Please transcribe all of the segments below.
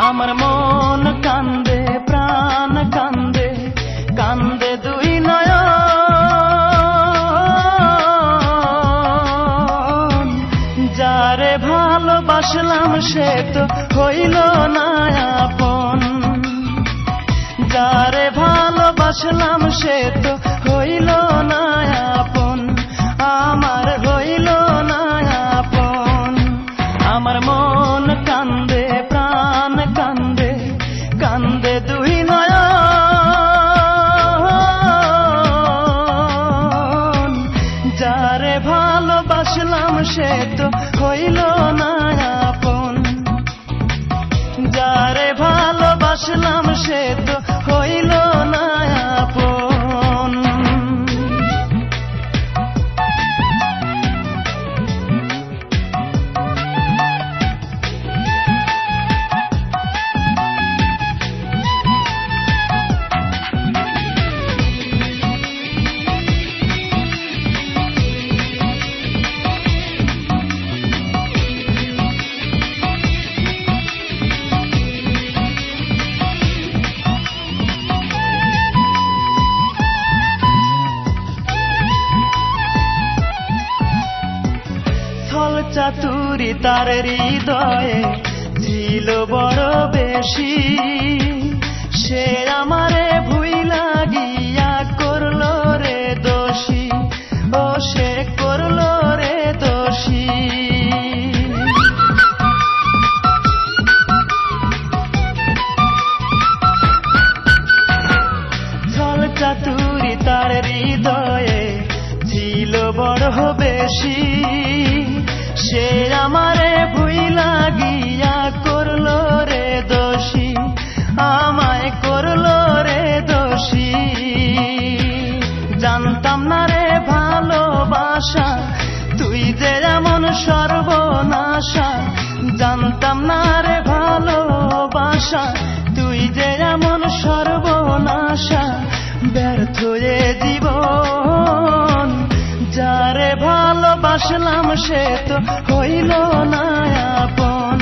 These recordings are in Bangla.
আমার মন কান্দে প্রাণ কান্দে কান্দে দুই নয়ন যারে ভালোবাসলাম সে তো হইল না আপন যারে ভালোবাসলাম সে তো হইল না আপন আমার হইল না আপন আমার মন কান্দে প্রাণ কান্দে কান্দে দুই নয়ন যারে ভালোবাসলাম সে তো হইল না আপন যারে ভালোবাসলাম সে তো হইল না আপন চাতুরি তার হৃদয়ে ছিল বড় বেশি সে আমারে ভুইলা গিয়া করলো রে দোষী ও সে করলো রে দোষী ছল চাতুরি তার হৃদয়ে ছিল বড় বেশি সে আমারে ভুইলা গিয়া করলো রে দোষী আমায় করলো রে দোষী জানতাম না রে ভালোবাসা তুই যে এমন সর্বনাশা জানতাম না রে ভালোবাসা তুই যে এমন সর্বনাশা ব্যর্থ এ জীবন যারে ভালোবাসলাম সে তো হইল না আপন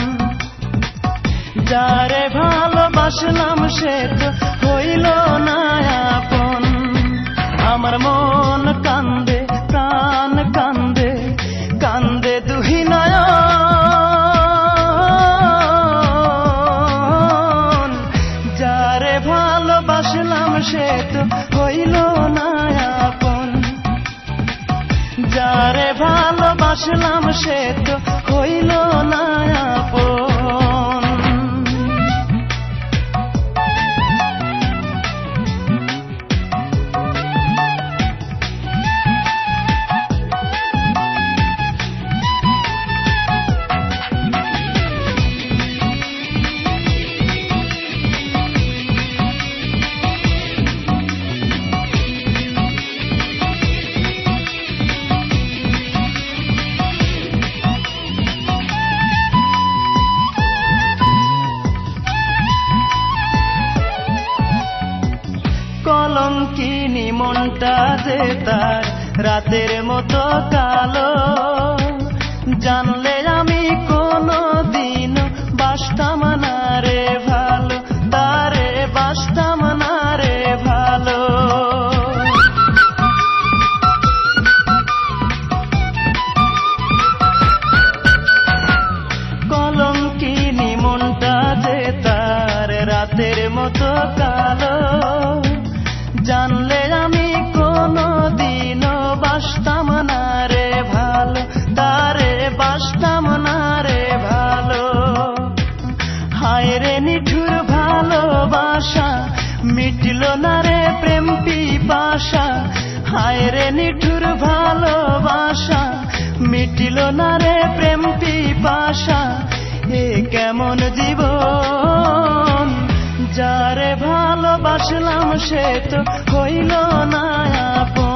যারে ভালোবাসলাম সে তো হইল না আপন আমার মন কান্দে প্রাণ কান্দে কান্দে দুই নয়ন যারে ভালোবাসলাম সে তো হইল না আপন যারে ভালোবাসলাম সে তো হইল না আপন কলঙ্কিনী মনটা যে তার রাতের মতো কালো জানলে আমি কোনো দিন বাসতাম না রে ভালো তারে বাসতাম না রে ভালো কলঙ্কিনী মনটা যে তার রাতের মতো কালো জানলে আমি কোনো দিনও বাসতাম না রে ভালো তারে বাসতাম না রে ভালো হায় রে নিঠুর ভালোবাসা মিটল না রে প্রেম পিপাসা হায় রে নিঠুর ভালোবাসা মিটল না রে প্রেম পিপাসা এ কেমন জীবন যারে ভালোবাসলাম সে তো হইল না আপন